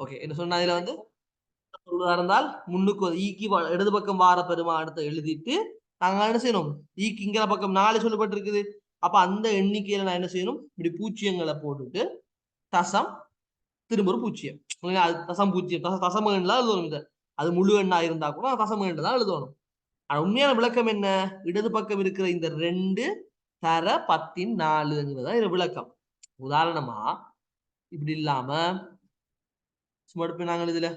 Okay. என்ன சொன்னா இதுல வந்து சொல்றதா இருந்தால் முன்னுக்கு ஈக்கு இடது பக்கம் வார பெருமானத்தை எழுதிட்டு நாங்க என்ன செய்யணும்? ஈக்கு இங்கிற பக்கம் 4 சொல்லப்பட்டிருக்குது. அப்ப அந்த எண்ணிக்கையில நான் என்ன செய்யணும்? இப்படி பூஜ்ஜியங்கள போட்டுட்டு தசம் திரும்ப ஒரு பூஜ்ஜியம். அது தசம் பூஜ்ஜியம். தசம எண்லாம் எழுதணும் இத. அது முழு எண்ணா இருந்தா கூட தசம எண்ண தான் எழுதணும். ஆனா உண்மையான விளக்கம் என்ன? இடது பக்கம் இருக்கிற இந்த 2 தர 10ன் 4ங்கிறது தான் இது விளக்கம். உதாரணமா, இப்படி இல்லாம சும்மா இப்ப நாங்க இதுல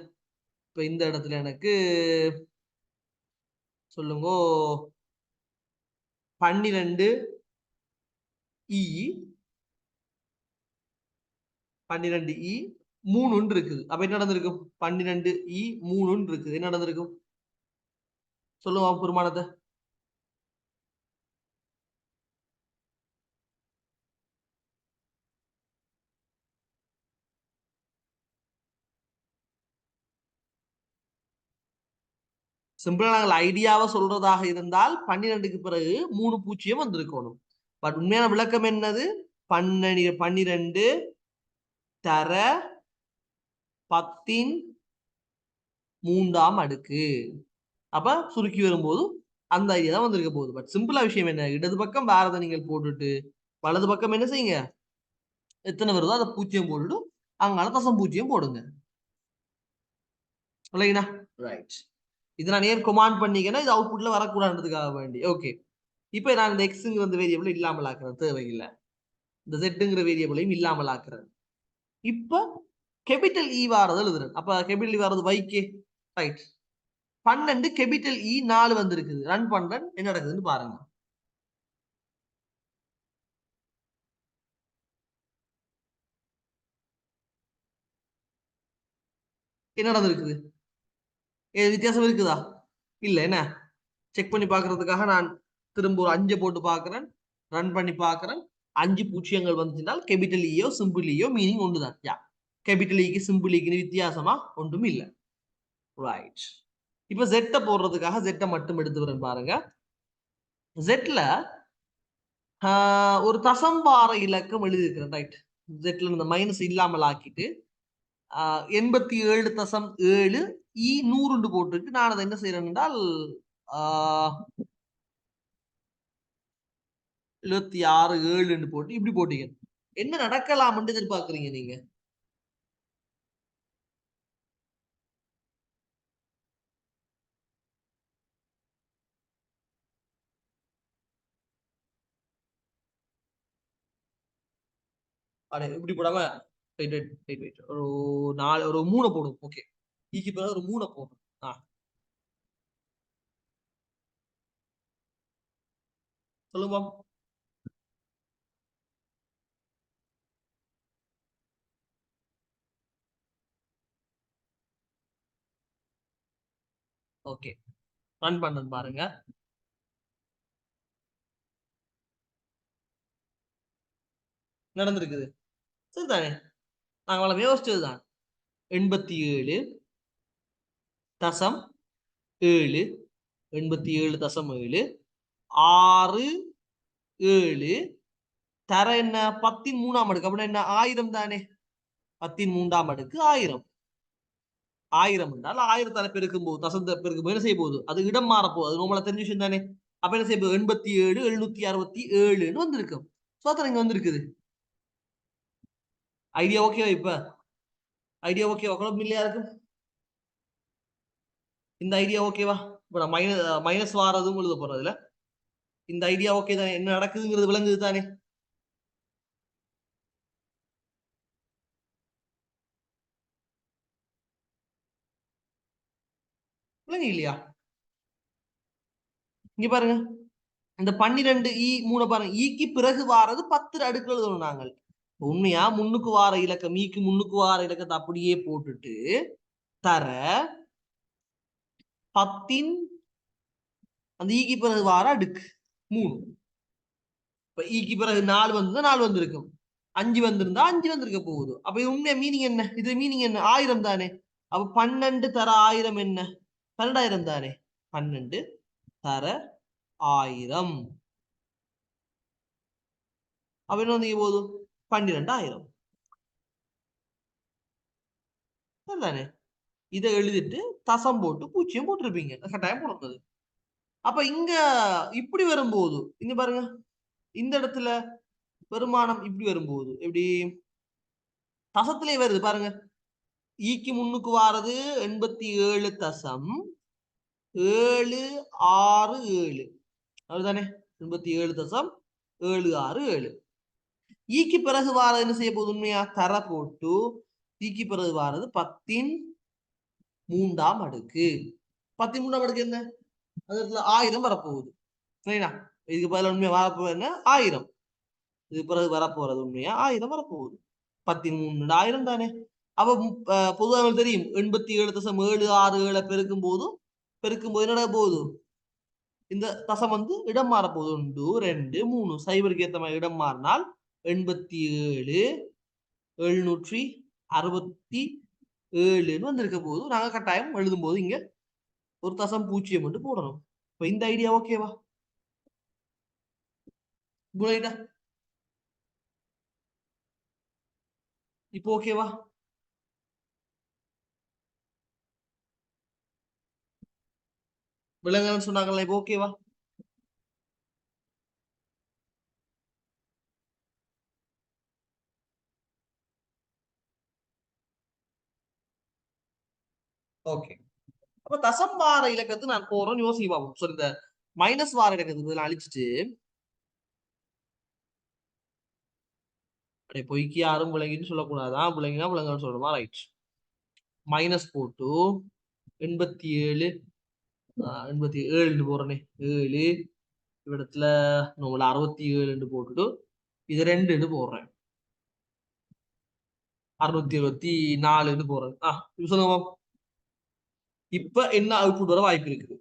இப்ப இந்த இடத்துல எனக்கு சொல்லுங்கோ 12 இ 12 இ 3 இருக்குது. அப்ப என்ன நடந்திருக்கும்? 12 இ 3 இருக்குது. என்ன நடந்திருக்கும்? சொல்லுங்க பெருமானத்த. சிம்பிளா நாங்கள் ஐடியாவா சொல்றதாக இருந்தால் 12க்கு பிறகு 3 பூஜ்ஜியம் வந்திருக்கணும். பட் உண்மையான விளக்கம் என்னது? 12 தர 10ன் 3ஆம் அடுக்கு. அப்ப சுருக்கி வரும்போது அந்த ஐடியா தான் வந்திருக்க போகுது. பட் சிம்பிளா விஷயம் என்ன? இடது பக்கம் வேறத நீங்கள் போட்டுட்டு, வலது பக்கம் என்ன செய்யுங்க? எத்தன வருதோ அத 0 போட்டுட்டு, அங்கால தசம் 0 போடுங்க. இல்லைங்களா? ரைட். இது நான் ஏன் கொமாண்ட் பண்ணீங்கன்னா, இது அவுட்புட்ல வரக்கூடாதுன்றதுக்காக வேண்டி. ஓகே. இப்ப நான் இந்த எக்ஸ்ங்கிற அந்த வேரியபிள் இல்லாமல் ஆக்குறேன். தேவையில்ல. இந்த ஜெட்ங்கிற வேரியபிளையும் இல்லாமல் ஆக்குறேன். இப்ப கேபிட்டல் இ வாரத எழுதுறேன். அப்ப கேபிட்டல் இ வாரது வைக்கே. ரைட். 12 கேபிட்டல் இ 4 வந்திருக்குது. ரன் பண்றேன். என்ன நடக்குதுன்னு பாருங்க. என்ன நடந்திருக்குது? வித்தியாசம் இருக்குதா? இல்ல என்ன? செக் பண்ணி பார்க்கிறதுக்காக நான் திரும்ப ஒரு 5 போட்டு பார்க்கிறேன். ரன் பண்ணி பார்க்கிறேன். 5 பூஜ்ஜியங்கள் வந்துச்சுனால் கேபிட்டல் இயோ, சிம்பிள் இயோ மீனிங் ஒண்ணுதான். கேபிட்டல் இக்கு, சிம்பிள் இக்கு வித்தியாசமா ஒன்றும் இல்ல. ரைட். இப்ப Z போடுறதுக்காக Z மட்டும் எடுத்துக்கிறேன் பாருங்க. Zல ஒரு தசம் வார இலக்கம் எழுதியிருக்கிறேன். ரைட். Zல இந்த மைனஸ் இல்லாமல் ஆக்கிட்டு 87.7 இ 100 போட்டுருக்கு. நான் அதை என்ன செய்யறேன் என்றால் 76 7 போட்டு இப்படி போட்டீங்க. என்ன நடக்கலாம் எதிர்பார்க்கறீங்க நீங்க? இப்படி போடாம வெயிட் வெயிட் வெயிட் வெயிட் ஒரு 4 ஒரு 3 போடும். ஓகே. ஈக்கு பதிலா ஒரு 3 போடும். சொல்லுங்க பாப்போம். ஓகே. ரன் பண்ணது பாருங்க. நடந்திருக்குது. சரிதானே? நாங்க அவ்வளவு யோசிச்சதுதான். 87 தசம் 7 87.7 6 7 தர என்ன 10ன் 3ஆம் அடுக்கு. அப்படின்னா என்ன 1000 தானே? 10ன் 3ஆம் அடுக்கு 1000. 1000 என்றால் 1000 பெருக்கும்போது தசமத்தை பெருக்கும்போது என்ன செய்ய போகுது? அது இடம் மாற போகுது. அது நம்மள தெரிஞ்ச விஷயம் தானே? அப்ப என்ன செய்ய போகுது? 87 767ன்னு வந்திருக்கும். சோ அதான் இங்க வந்திருக்குது. ஐடியா ஓகேவா இப்ப? ஐடியா ஓகேவா? குழப்பம் இல்லையா இருக்கும்? இந்த ஐடியா ஓகேவா? இப்ப நான் மைனஸ் வாரதும் எழுத போறேன் அதுல. இந்த ஐடியா ஓகே தானே? என்ன நடக்குதுங்கிறது விளங்குது தானே? விளங்கு இல்லையா? இங்க பாருங்க. இந்த 12 இ 3 பாருங்க. ஈக்கு பிறகு வாரது 10 அடுக்குல எழுதணும் நாங்கள். உண்மையா முன்னுக்கு வார இலக்கம் ஈக்கு முன்னுக்கு வார இலக்கத்தை அப்படியே போட்டுட்டு தர 10ன் அந்த ஈக்கு பிறகு வார அடுக்கு 3. இப்ப ஈக்கு பிறகு 4 வந்திருந்தா 4 வந்திருக்கும். 5 வந்திருந்தா 5 வந்திருக்க போகுது. அப்ப இது உண்மையா மீனிங் என்ன? இது மீனிங் என்ன? 1000 தானே? அப்ப 12 தர 1000 என்ன? 12,000 தானே? 12 தர 1000. அப்ப என்ன வந்தீங்க போகுது? 12,000. சரிதானே? இதை எழுதிட்டு தசம் போட்டு பூஜ்ஜியம் போட்டிருப்பீங்க. கட்டாயம் போடுறது. அப்ப இங்க இப்படி வரும்போது இங்க பாருங்க, இந்த இடத்துல பெருமானம் இப்படி வரும்போது எப்படி தசத்திலே வருது பாருங்க. ஈக்கு முன்னுக்கு வாரது 87 தசம் 767. அதுதானே 87 தசம் 767. ஈக்கு பிறகு வாரது என்ன செய்ய போகுது? உண்மையா தர போட்டு ஈக்கு பிறகு வாரது 10 3ஆம் அடுக்கு. 10 3ஆம் அடுக்கு என்ன? அது 1000 வரப்போகுது. சரிங்களா? இதுக்கு பதிலா உண்மையா வரப்போகுது என்ன? 1000. இது பிறகு வரப்போறது உண்மையா 1000 வரப்போகுது. 10 3 1000 தானே. அப்ப பொதுவா நமக்கு தெரியும் 87.767 பெருக்கும் போது என்ன போகுது? இந்த தசம் வந்து இடம் மாற போகுது. 1 2 3 சைபருக்கு ஏத்த மாதிரி இடம் மாறினால் 87 767 வந்திருக்க போது நாங்க கட்டாயம் எழுதும் போது இங்க ஒரு தசம் பூஜ்ஜியம் மட்டும் போடணும். இப்ப இந்த ஐடியா ஓகேவா? புரியுதா? இப்போ ஓகேவா? விலங்குன்னு சொன்னாங்கல்ல, இப்போ ஓகேவா? ஓகே. அப்ப தசம் வார இலக்கத்துக்கு நான் போறோம்னு யோசிச்சு பார்ப்போம். சோ இந்த மைனஸ் வார இலக்கத்துக்கு பதிலா அழிச்சிட்டு அப்படியே பொய்க்கு யாரும் விளங்கின்னு சொல்லக்கூடாதான். விளங்கினா விளங்கன்னு சொல்லணுமா? ரைட். மைனஸ் போட்டு 87 87 போறேனே 7 இடத்துல நம்மள 67 போட்டுட்டு இது 2 போடுறேன். 674 போடுறேன். இப்ப சொல்லுங்க. இப்ப என்ன அவுட்புட் வர வாய்ப்பு இருக்குது?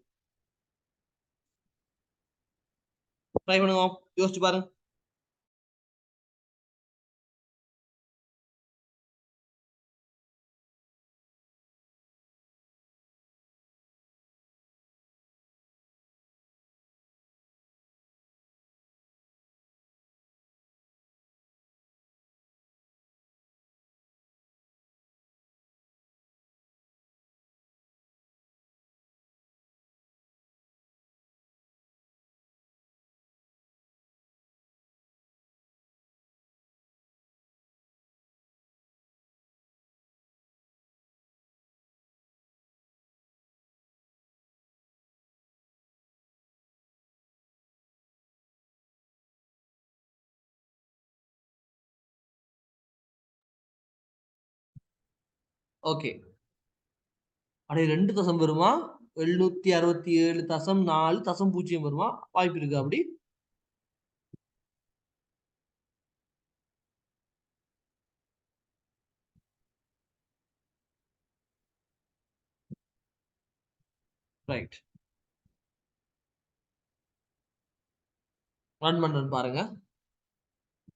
ட்ரை பண்ணுங்க. யோசிச்சு பாருங்க. ஓகே. அடே 2 தசம் வருமா? 767.4 தசம் 0 வருமா? வாய்ப்பு இருக்கு அப்படி? ரைட். ரன் பண்றேன் பாருங்க.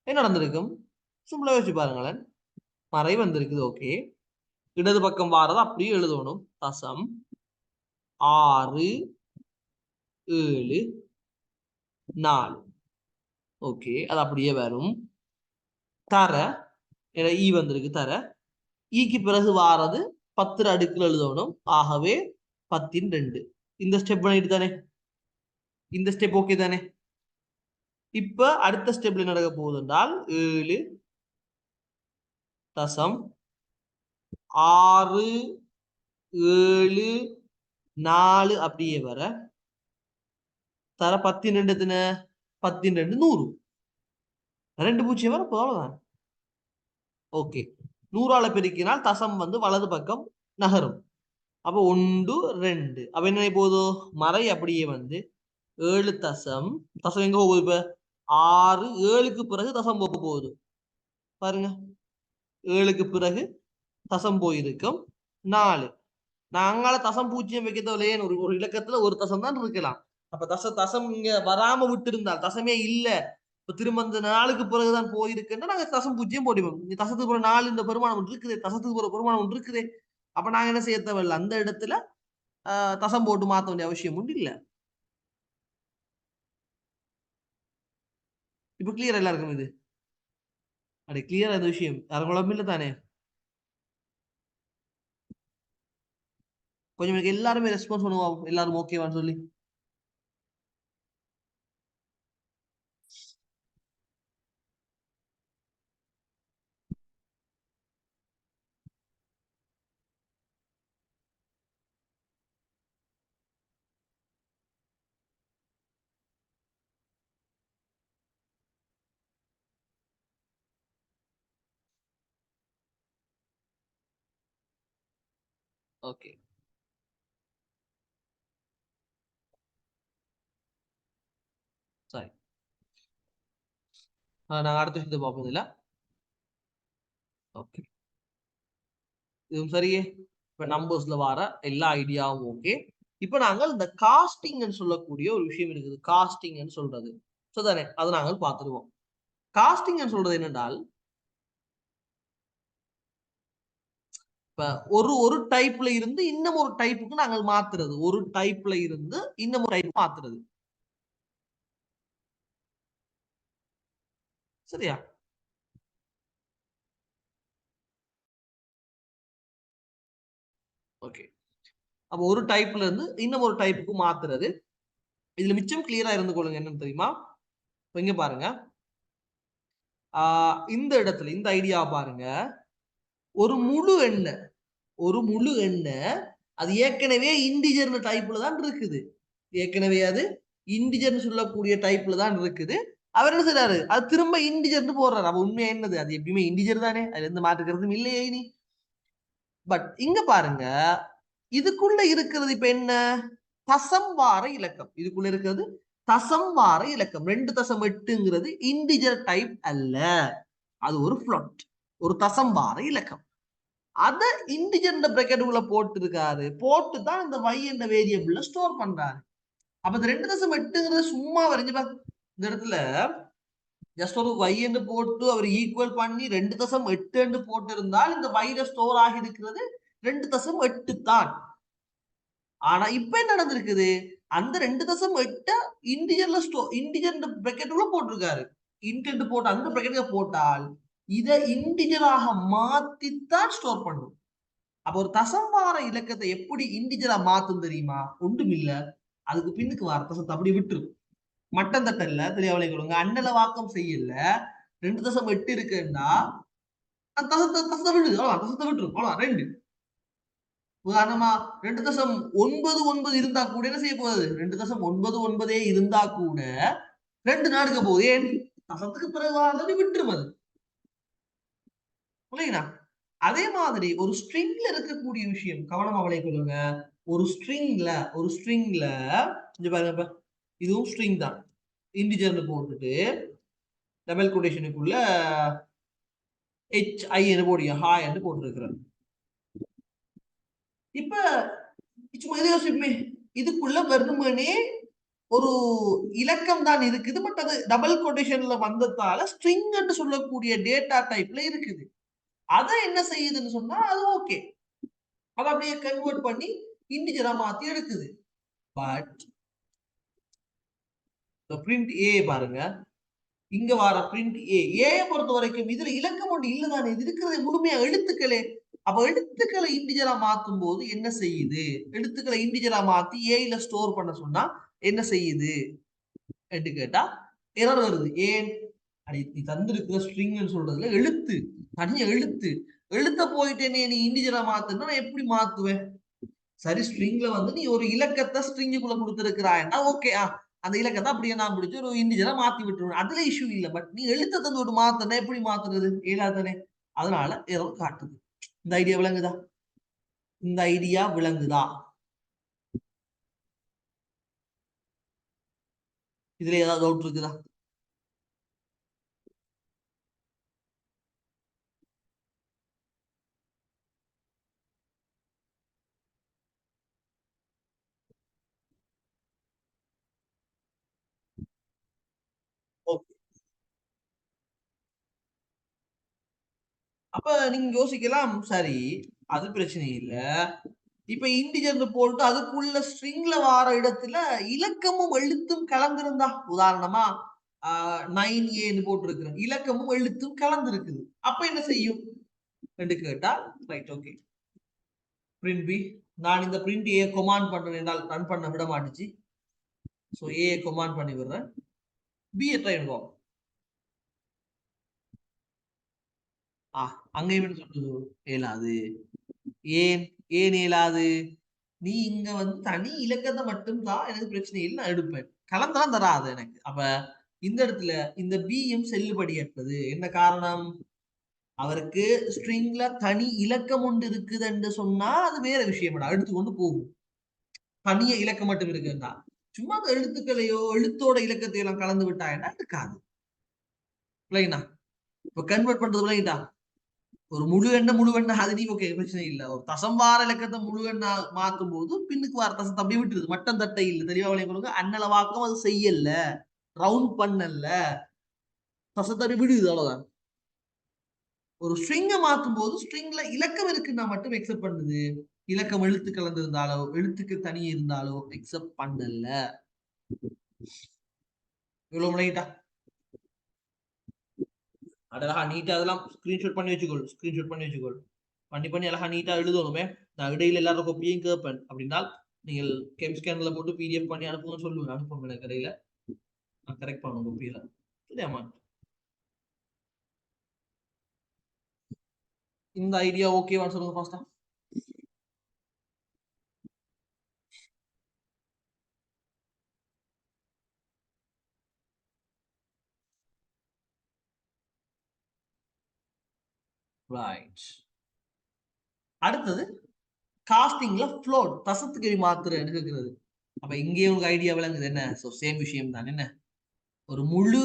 என்ன நடந்திருக்கும்? சிம்பிளா யோசிச்சு பாருங்களேன். மறை வந்திருக்குது. ஓகே. இடது பக்கம் வாரது அப்படியே எழுதணும். தசம் 6 7 4. ஓகே. அது அப்படியே வரும். தர ஈ வந்திருக்கு தர. ஈக்கு பிறகு வாரது 10 அடுக்குல எழுதணும். ஆகவே 10 2. இந்த ஸ்டெப் பண்ணிட்டு தானே? இந்த ஸ்டெப் ஓகே தானே? இப்ப அடுத்த ஸ்டெப்ல நடக்க போகுது என்றால் 7 தசம் 6 7 4 அப்படியே வர தர 10 2 எத்தனை? 10 2 100. 2 பூஜ்ஜியம் வர அவ்வளவுதான். ஓகே. 100ஆல பெருக்கினால் தசம் வந்து வலது பக்கம் நகரும். அப்ப 1 2 அப்ப என்ன போகுது? மறை அப்படியே வந்து 7 தசம் தசம் எங்க போகுது? இப்ப 6 7க்கு பிறகு தசம் போக போகுது. பாருங்க. 7க்கு பிறகு தசம் போயிருக்கும் 4. நான் அங்கால தசம் பூஜ்ஜியம் வைக்க தேவையில்லையே. ஒரு இலக்கத்துல ஒரு தசம் தான் இருக்கலாம். அப்ப தசம் இங்க வராம விட்டு இருந்தால் தசமே இல்ல. இப்ப திரும்ப இந்த 4க்கு பிறகுதான் போயிருக்குன்னா நாங்க தசம் பூஜ்ஜியம் போடுவோம். இந்த தசத்துக்கு பிறகு 4 இந்த பெருமானம் ஒன்று இருக்குது. தசத்துக்கு பிறகு பெருமானம் ஒன்று இருக்குது. அப்ப நாங்க என்ன செய்ய தேவையில்ல. அந்த இடத்துல தசம் போட்டு மாத்த வேண்டிய அவசியம் உண்டு இல்ல. இப்ப கிளியர் எல்லாருக்கும் இது. அப்படி கிளியர் அந்த விஷயம். யாரும் குழப்பம் இல்ல தானே? கொஞ்சம் எல்லாருமே ரெஸ்பான்ஸ் பண்ணுவோம், எல்லாரும் ஓகேவான்னு சொல்லி. ஓகே, சரி. நாங்க அடுத்த விஷயத்தை பார்ப்போம் இல்ல. ஓகே, இதுவும் சரியே. இப்ப நம்பர்ஸ்ல வர எல்லா ஐடியாவும் ஓகே. இப்ப நாங்கள் இந்த காஸ்டிங் சொல்லக்கூடிய ஒரு விஷயம் இருக்குது. காஸ்டிங் சொல்றது தானே, அதை நாங்கள் பார்த்துருவோம். காஸ்டிங் சொல்றது என்னென்றால், இப்ப ஒரு ஒரு டைப்ல இருந்து இன்னும் ஒரு டைப்புக்கு நாங்கள் மாத்துறது. ஒரு டைப்ல இருந்து இன்னும் ஒரு டைப் மாத்துறது. சரியா? ஓகே. அப்ப ஒரு டைப்ல இருந்து இன்னும் ஒரு டைப்புக்கு மாத்துறது. இதுல மிச்சம் கிளியரா இருந்து கொள்ளுங்க. என்னன்னு தெரியுமா? இங்க பாருங்க. இந்த இடத்துல இந்த ஐடியா பாருங்க. ஒரு முழு எண்ணை, ஒரு முழு எண்ணை அது ஏற்கனவே இன்டிஜர் டைப்ல தான் இருக்குது. ஏற்கனவே அது இன்டிஜர் சொல்லக்கூடிய டைப்ல தான் இருக்குது. அவர் என்ன செய்றாரு, அது திரும்ப இன்டிஜர்னு போடுறாரு. அப்ப உண்மையா என்னது, அது எப்பயுமே இன்டிஜர் தானே, அதுல எந்த மாற்றுக்கிறதும் இல்லையே இனி. பட் இங்க பாருங்க, இதுக்குள்ள இருக்கிறது இப்ப என்ன, தசம் வார இலக்கம். இதுக்குள்ள இருக்கிறது தசம் வார இலக்கம். 2.8ங்கிறது இன்டிஜர் டைப் அல்ல, அது ஒரு ஃப்ளோட், ஒரு தசம் வார இலக்கம். அத இன்டிஜர் பிராக்கெட்டுக்குள்ள போட்டு இருக்காரு. போட்டு தான் இந்த y என்ற வேரியபிள்ல ஸ்டோர் பண்றாரு. அப்ப இந்த 2.8ங்கிறது சும்மா வரைஞ்சு இந்த இடத்துல ஜஸ்ட் ஒரு y என்று போட்டு அவர் ஈக்குவல் பண்ணி 2.8 என்று போட்டிருந்தால் இந்த y ஸ்டோர் ஆகி இருக்கிறது 2.8 தான். ஆனா இப்ப என்ன நடந்திருக்குது, அந்த 2.8 இன்டிஜர்ல இன்டிஜர் பிராக்கெட்டுக்குள்ள போட்டிருக்காரு. இன்ட் போட்டு அந்த பிராக்கெட்ல போட்டால் இதை இன்டிஜராக மாத்தித்தான் ஸ்டோர் பண்ணும். அப்ப ஒரு தசம் வார இலக்கத்தை எப்படி இன்டிஜரா மாத்தும் தெரியுமா? ஒன்றும் இல்ல, அதுக்கு பின்னுக்கு வார தசத்தை அப்படி விட்டுரும். மட்டம் தட்டல்ல தெளிவாக கொள்ளுங்க. அண்ணல வாக்கம் செய்யல 2.8 இருக்குன்னா அந்த தசத்தை விடுது, தசத்தை விட்டுரும், அவ்வளவு 2. உதாரணமா 2.99 இருந்தா கூட என்ன செய்ய போகுது, 2.99 இருந்தா கூட 2 நாடுக போகுது. ஏன், தசத்துக்கு பிறகு விட்டுரும் அது. புரியுதா? அதே மாதிரி ஒரு ஸ்ட்ரிங்ல இருக்கக்கூடிய விஷயம் கவனமா விளை கொள்ளுங்க. ஒரு ஸ்ட்ரிங்ல இங்க பாருங்க, இதுவும் ஸ்ட்ரிங் தான். இன்டிஜர்னு போட்டுட்டு டபுள் கோட்டேஷனுக்குள்ள HI என்று போடுங்க, ஹாய் என்று போட்டிருக்கிறார். இப்ப சும்மா இதை யோசிப்போமே, இதுக்குள்ள வெறுமனே ஒரு இலக்கம் தான் இருக்குது. பட் அது டபுள் கோட்டேஷன்ல வந்ததால ஸ்ட்ரிங் என்று சொல்லக்கூடிய டேட்டா டைப்ல இருக்குது. அதை என்ன செய்யுதுன்னு சொன்னா அது ஓகே, அதை அப்படியே கன்வெர்ட் பண்ணி இன்டிஜரா மாத்தி எடுக்குது. பட் பிரிண்ட் ஏ பாருங்க, இங்க வர பிரிண்ட் ஏ பொறுத்த வரைக்கும் இதுல இலக்கம் ஒன்று இல்லதானே, இது இருக்கிறது முழுமையா எழுத்துக்களே. அப்ப எழுத்துக்களை இன்டிஜரா மாத்தும் போது என்ன செய்யுது, எழுத்துக்களை இன்டிஜரா மாத்தி ஏல ஸ்டோர் பண்ண சொன்னா என்ன செய்யுது என்று கேட்டா எரர் வருது. ஏன், நீ தந்திருக்கிற ஸ்ட்ரிங் சொல்றதுல எழுத்து, தனிய எழுத்து, எழுத்த போயிட்டு நீ இன்டிஜரா மாத்துனா நான் எப்படி மாத்துவேன்? சரி, ஸ்ட்ரிங்ல வந்து நீ ஒரு இலக்கத்தை ஸ்ட்ரிங்குக்குள்ள கொடுத்திருக்கிறாய்னா ஓகே, அந்த இலக்கத்தை அப்படியே நான் பிடிச்சி ஒரு இன்டிஜரா மாத்தி விட்டுருவேன், அதுல இஷ்யூ இல்ல. பட் நீ எழுத்த தந்து ஒரு மாத்தினா எப்படி மாத்துறது, இயலாதானே. அதனால எரர் காட்டுது. இந்த ஐடியா விளங்குதா? இந்த ஐடியா விளங்குதா? இதுல ஏதாவது டவுட் இருக்குதா? ஓகே, அப்ப நீங்க யோசிக்கலாம், சரி அது பிரச்சனை இல்ல. இப்ப இன்டிஜர் போட்டு அதுக்குள்ள ஸ்ட்ரிங்ல வார இடத்துல இலக்கமும் எழுத்தும் கலந்திருந்தா, உதாரணமா 9A போட்டிருக்கிறேன், இலக்கமும் எழுத்தும் கலந்து இருக்குது, அப்ப என்ன செய்யும் என்று கேட்டா ரைட், ஓகே. Print B. நான் இந்த பிரிண்ட் ஏ கொமாண்ட் பண்றேன் என்றால் ரன் பண்ண விட மாட்டுச்சு. சோ ஏ கொமாண்ட் பண்ணி விடுறேன். பி ட்ரை பண்ணுவோம். அங்கேயும் சொல்லுது இயலாது. ஏன் ஏன் இயலாது? நீ இங்க வந்து தனி இலக்கத்தை மட்டும் தான், எனக்கு பிரச்சனை இல்லை, நான் எடுப்பேன். கலந்தெல்லாம் தராது எனக்கு. அப்ப இந்த இடத்துல இந்த பியும் செல்லுபடியற்றது. என்ன காரணம்? அவருக்கு ஸ்ட்ரிங்ல தனி இலக்கம் ஒன்று இருக்குதுன்னு சொன்னா அது வேற விஷயம், எடுத்துக்கொண்டு போகும். தனிய இலக்கம் மட்டும் இருக்குன்னா, சும்மா அந்த எழுத்துக்களையோ எழுத்தோட இலக்கத்தையோ எல்லாம் கலந்து விட்டாங்கன்னா இருக்காது. இல்லைங்களா? இப்ப கன்வெர்ட் பண்றது இல்லைங்களா? ஒரு முழு எண்ண அது நீ ஓகே, பிரச்சனை இல்ல. ஒரு தசம் வார இலக்கத்தை முழு எண்ணா மாத்தும் போது பின்னுக்கு வார தசம் அப்படியே விட்டுருது. மட்டம் தட்டை இல்ல. தெளிவா விளைய கொடுங்க. அன்னளவாக்கம் அது செய்யல, ரவுண்ட் பண்ணல, தசத்தடி விடுது, அவ்வளவுதான். ஒரு ஸ்ட்ரிங்க மாத்தும் போது ஸ்ட்ரிங்ல இலக்கம் இருக்குன்னா மட்டும் எக்ஸெப்ட் பண்ணுது. இலக்கம் எழுத்து கலந்திருந்தாலோ எழுத்துக்கு தனி இருந்தாலோ எக்ஸெப்ட் பண்ணல. இவ்வளவு முனைகிட்டா அழகா நீட்டா அதெல்லாம் ஸ்கிரீன்ஷாட் பண்ணி வச்சுக்கொள். ஸ்கிரீன்ஷாட் பண்ணி வச்சுக்கொள். பண்ணி அழகா நீட்டா எழுதணுமே. நான் இடையில எல்லாரும் கொப்பியும் கேட்பேன். அப்படின்னா நீங்கள் கெம் ஸ்கேன்ல போட்டு பிடிஎஃப் பண்ணி அனுப்புங்க சொல்லுவேன். அனுப்புங்க எனக்கு இடையில. நான் கரெக்ட் பண்ணுவோம் கொப்பியில. சரியாமா? இந்த ஐடியா ஓகேவான்னு சொல்லுங்க ஃபாஸ்டா. ரைட். அடுத்தது காஸ்டிங்ல ஃப்ளோட் தசத்துக்கு மாத்துறேன்னு கேட்கிறது. அப்ப இங்கேயே உங்களுக்கு ஐடியா விளங்குது என்ன? சோ சேம் விஷயம் தான் என்ன? ஒரு முழு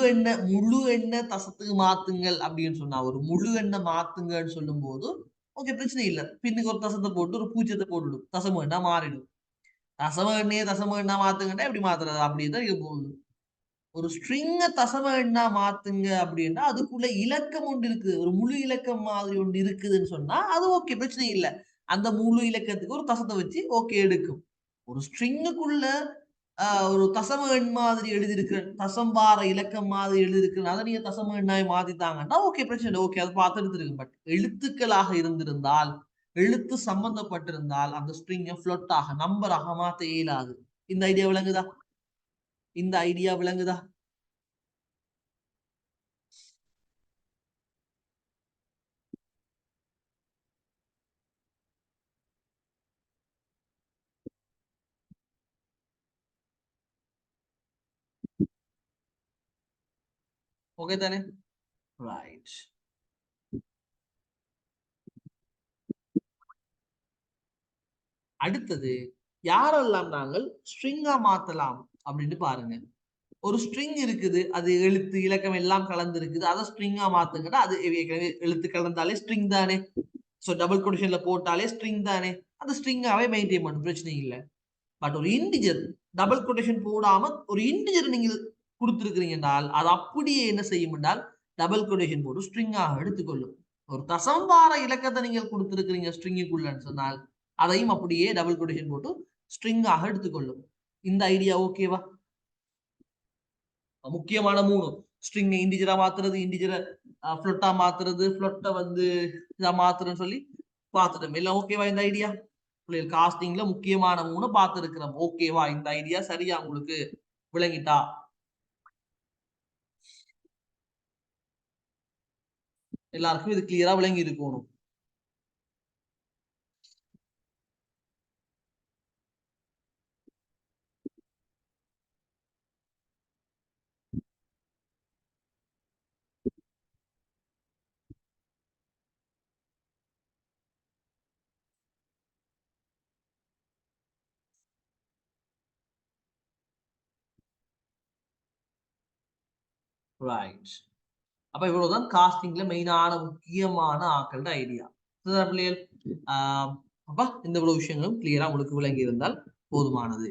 எண்ண தசத்துக்கு மாத்துங்கள் அப்படின்னு சொன்னா, ஒரு முழு எண்ண மாத்துங்கன்னு சொல்லும் போது ஓகே, பிரச்சனை இல்ல. பின்னுக்கு ஒரு தசத்தை போட்டு ஒரு பூஜ்ஜியத்தை போட்டுடும், தசம எண்ணா மாறிடும். தசம எண்ணா மாத்துங்கன்னா எப்படி மாத்துறது? அப்படிதான் இங்க போகுது. ஒரு ஸ்ட்ரிங்க தசம எண்ணா மாத்துங்க அப்படின்னா அதுக்குள்ள இலக்கம் ஒன்று இருக்குது, ஒரு முழு இலக்கம் மாதிரி ஒன்று இருக்குதுன்னு சொன்னா அது ஓகே, பிரச்சனை இல்ல. அந்த முழு இலக்கத்துக்கு ஒரு தசத்தை வச்சு ஓகே எடுக்கும். ஒரு ஸ்ட்ரிங்குக்குள்ள ஒரு தசம எண் மாதிரி எழுதியிருக்கிறேன், தசம் வார இலக்கம் மாதிரி எழுதியிருக்கிறேன், அதை நீங்க தசம எண்ணாய் மாத்தித்தாங்கன்னா ஓகே, பிரச்சனை இல்லை, ஓகே, அதை பார்த்து எடுத்துருக்கு. பட் எழுத்துக்களாக இருந்திருந்தால், எழுத்து சம்பந்தப்பட்டிருந்தால் அந்த ஸ்ட்ரிங்கை ஃப்ளோட்டாக நம்பராக மாத்த இயலாது. இந்த ஐடியா விளங்குதா? இந்த ஐடியா விளங்குதா? ஓகே தானே? ரைட். அடுத்தது யாரெல்லாம் நாங்கள் ஸ்ட்ரிங்கா மாத்தலாம் அப்படின்னு பாருங்க. ஒரு ஸ்ட்ரிங் இருக்குது, அது எழுத்து இலக்கம் எல்லாம் கலந்து இருக்குது, அதை ஸ்ட்ரிங்கா மாத்துங்கன்னா அது எழுத்து கலந்தாலே ஸ்ட்ரிங் தானே. சோ டபுள் கொட்டேஷன்ல போட்டாலே ஸ்ட்ரிங் தானே. அந்த ஸ்ட்ரிங்காவே மெயின்டைன் பண்ணும், பிரச்சனை இல்லை. பட் ஒரு இன்டிஜர் டபுள் கொட்டேஷன் போடாம ஒரு இன்டிஜர் நீங்கள் கொடுத்திருக்கிறீங்கன்னால் அது அப்படியே என்ன செய்யும் என்றால் டபுள் கொட்டேஷன் போட்டு ஸ்ட்ரிங்காக எடுத்துக்கொள்ளும். ஒரு தசம் வார இலக்கத்தை நீங்கள் கொடுத்திருக்கிறீங்க ஸ்ட்ரிங்குக்குள்ளன்னு சொன்னால் அதையும் அப்படியே டபுள் கொட்டேஷன் போட்டு ஸ்ட்ரிங்காக எடுத்துக்கொள்ளும். இந்த ஐடியா ஓகேவா? முக்கியமான மூணு: ஸ்ட்ரிங் இன்டிஜரா மாத்துறது, இன்டிஜரை ஃப்ளொட்டா மாத்துறது, ஃப்ளொட்டை வந்து இதா மாத்துறதுன்னு சொல்லி பார்த்துட்டோம். எல்லாம் ஓகேவா இந்த ஐடியா? காஸ்டிங்ல முக்கியமான மூணு பார்த்து இருக்கிறோம். ஓகேவா? இந்த ஐடியா சரியா உங்களுக்கு விளங்கிட்டா? எல்லாருக்கும் இது கிளியரா விளங்கி இருக்கணும். ரைட். அப்ப இவ்வளவுதான் காஸ்டிங்ல மெயினான முக்கியமான ஆக்களோட ஐடியா. பிள்ளைகள், அப்ப இந்த இவ்வளவு விஷயங்களும் கிளியரா உங்களுக்கு விளங்கி இருந்தால் போதுமானது.